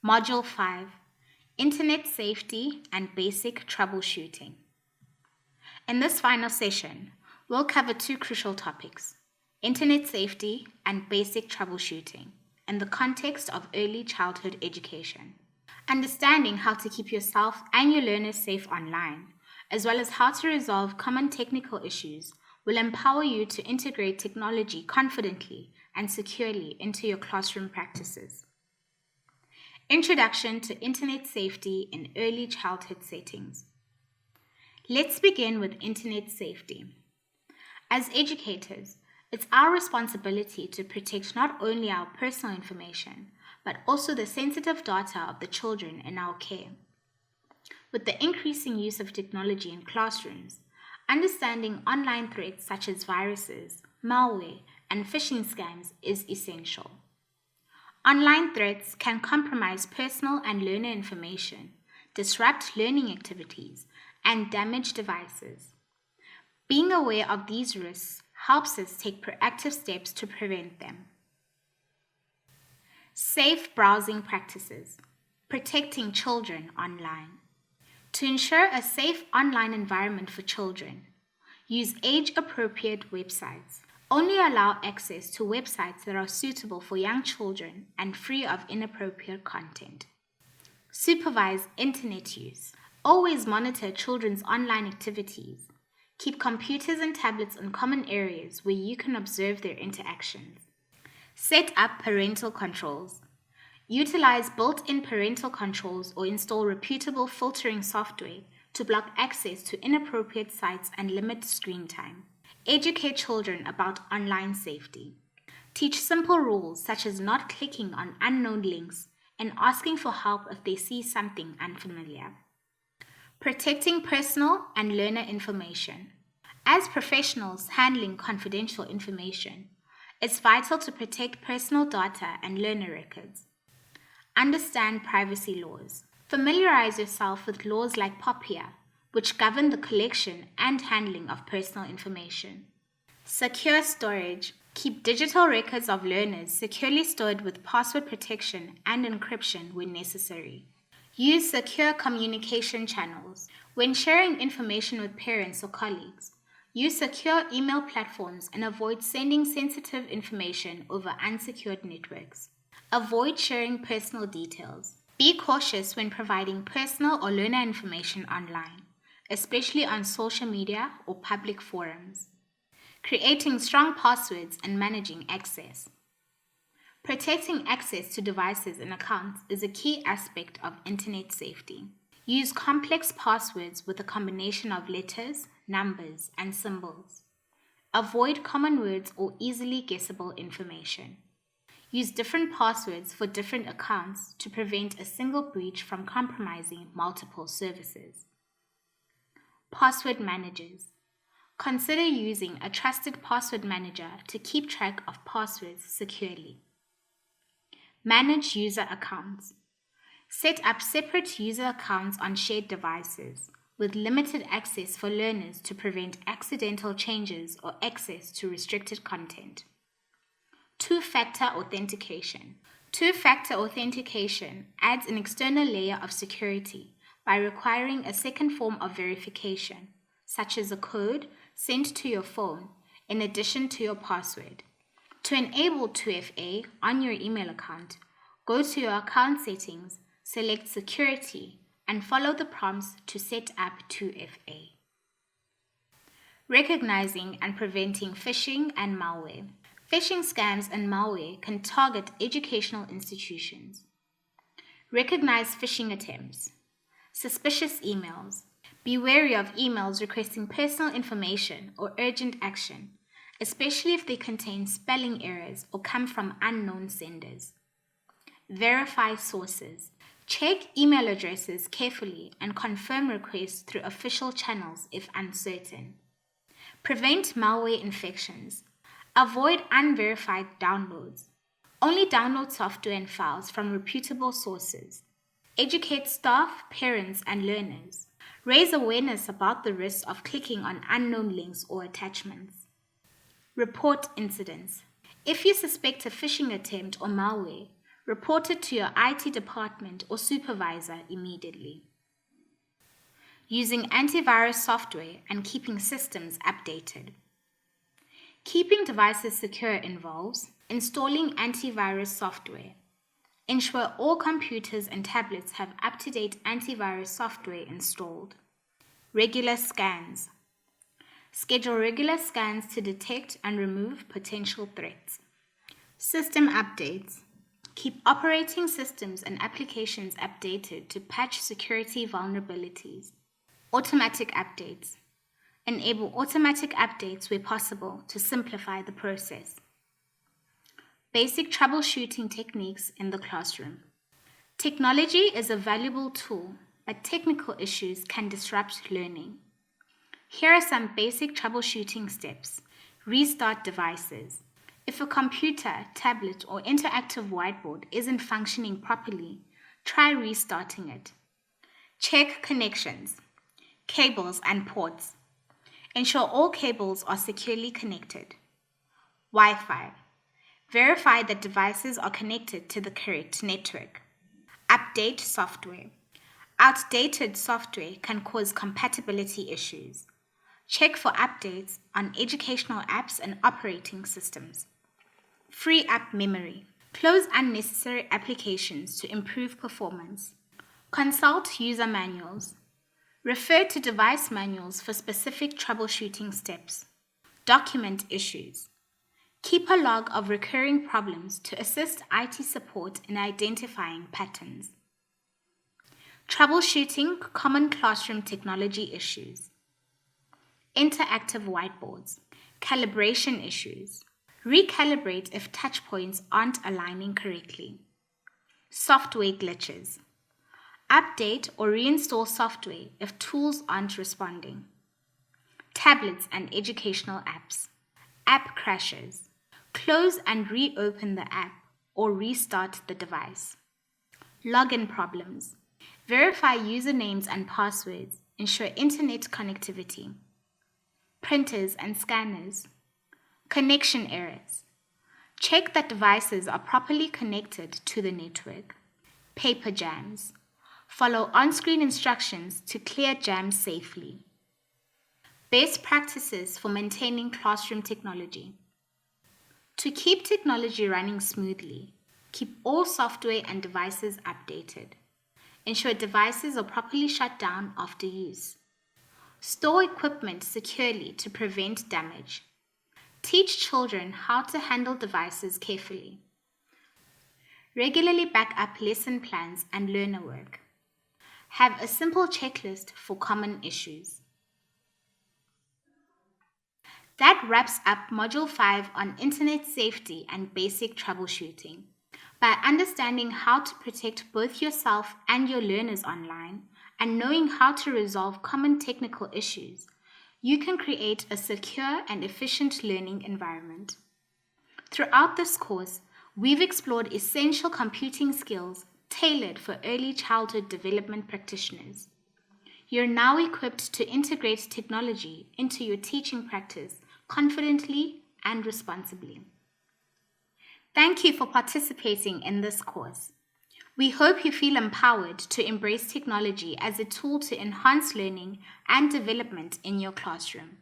Module 5, Internet Safety and Basic Troubleshooting. In this final session, we'll cover two crucial topics, Internet Safety and Basic Troubleshooting, in the context of early childhood education. Understanding how to keep yourself and your learners safe online, as well as how to resolve common technical issues, will empower you to integrate technology confidently and securely into your classroom practices. Introduction to Internet Safety in Early Childhood Settings. Let's begin with Internet safety. As educators, it's our responsibility to protect not only our personal information, but also the sensitive data of the children in our care. With the increasing use of technology in classrooms, understanding online threats such as viruses, malware, and phishing scams is essential. Online threats can compromise personal and learner information, disrupt learning activities, and damage devices. Being aware of these risks helps us take proactive steps to prevent them. Safe browsing practices. Protecting children online. To ensure a safe online environment for children, use age-appropriate websites. Only allow access to websites that are suitable for young children and free of inappropriate content. Supervise internet use. Always monitor children's online activities. Keep computers and tablets in common areas where you can observe their interactions. Set up parental controls. Utilize built-in parental controls or install reputable filtering software to block access to inappropriate sites and limit screen time. Educate children about online safety. Teach simple rules such as not clicking on unknown links and asking for help if they see something unfamiliar. Protecting personal and learner information. As professionals handling confidential information, it's vital to protect personal data and learner records. Understand privacy laws. Familiarize yourself with laws like POPIA, which govern the collection and handling of personal information. Secure storage. Keep digital records of learners securely stored with password protection and encryption when necessary. Use secure communication channels. When sharing information with parents or colleagues, use secure email platforms and avoid sending sensitive information over unsecured networks. Avoid sharing personal details. Be cautious when providing personal or learner information online, especially on social media or public forums. Creating strong passwords and managing access. Protecting access to devices and accounts is a key aspect of internet safety. Use complex passwords with a combination of letters, numbers, and symbols. Avoid common words or easily guessable information. Use different passwords for different accounts to prevent a single breach from compromising multiple services. Password managers. Consider using a trusted password manager to keep track of passwords securely. Manage user accounts. Set up separate user accounts on shared devices with limited access for learners to prevent accidental changes or access to restricted content. Two-factor authentication. Two-factor authentication adds an external layer of security by requiring a second form of verification, such as a code sent to your phone in addition to your password. To enable 2FA on your email account, go to your account settings, select Security, and follow the prompts to set up 2FA. Recognizing and preventing phishing and malware. Phishing scams and malware can target educational institutions. Recognize phishing attempts. Suspicious emails. Be wary of emails requesting personal information or urgent action, especially if they contain spelling errors or come from unknown senders. Verify sources. Check email addresses carefully and confirm requests through official channels if uncertain. Prevent malware infections. Avoid unverified downloads. Only download software and files from reputable sources. Educate staff, parents, and learners. Raise awareness about the risks of clicking on unknown links or attachments. Report incidents. If you suspect a phishing attempt or malware, Report it to your IT department or supervisor immediately. Using antivirus software and keeping systems updated. Keeping devices secure involves installing antivirus software. Ensure all computers and tablets have up-to-date antivirus software installed. Regular scans. Schedule regular scans to detect and remove potential threats. System updates. Keep operating systems and applications updated to patch security vulnerabilities. Automatic updates. Enable automatic updates where possible to simplify the process. Basic troubleshooting techniques in the classroom. Technology is a valuable tool, but technical issues can disrupt learning. Here are some basic troubleshooting steps. Restart devices. If a computer, tablet, or interactive whiteboard isn't functioning properly, try restarting it. Check connections, cables, and ports. Ensure all cables are securely connected. Wi-Fi. Verify that devices are connected to the correct network. Update software. Outdated software can cause compatibility issues. Check for updates on educational apps and operating systems. Free up memory. Close unnecessary applications to improve performance. Consult user manuals. Refer to device manuals for specific troubleshooting steps. Document issues. Keep a log of recurring problems to assist IT support in identifying patterns. Troubleshooting common classroom technology issues. Interactive whiteboards. Calibration issues. Recalibrate if touch points aren't aligning correctly. Software glitches. Update or reinstall software if tools aren't responding. Tablets and educational apps. App crashes. Close and reopen the app or restart the device. Login problems. Verify usernames and passwords. Ensure internet connectivity. Printers and scanners. Connection errors. Check that devices are properly connected to the network. Paper jams. Follow on-screen instructions to clear jams safely. Best practices for maintaining classroom technology. To keep technology running smoothly, keep all software and devices updated. Ensure devices are properly shut down after use. Store equipment securely to prevent damage. Teach children how to handle devices carefully. Regularly back up lesson plans and learner work. Have a simple checklist for common issues. That wraps up Module 5 on Internet Safety and Basic Troubleshooting. By understanding how to protect both yourself and your learners online, and knowing how to resolve common technical issues, you can create a secure and efficient learning environment. Throughout this course, we've explored essential computing skills tailored for early childhood development practitioners. You're now equipped to integrate technology into your teaching practice confidently and responsibly. Thank you for participating in this course. We hope you feel empowered to embrace technology as a tool to enhance learning and development in your classroom.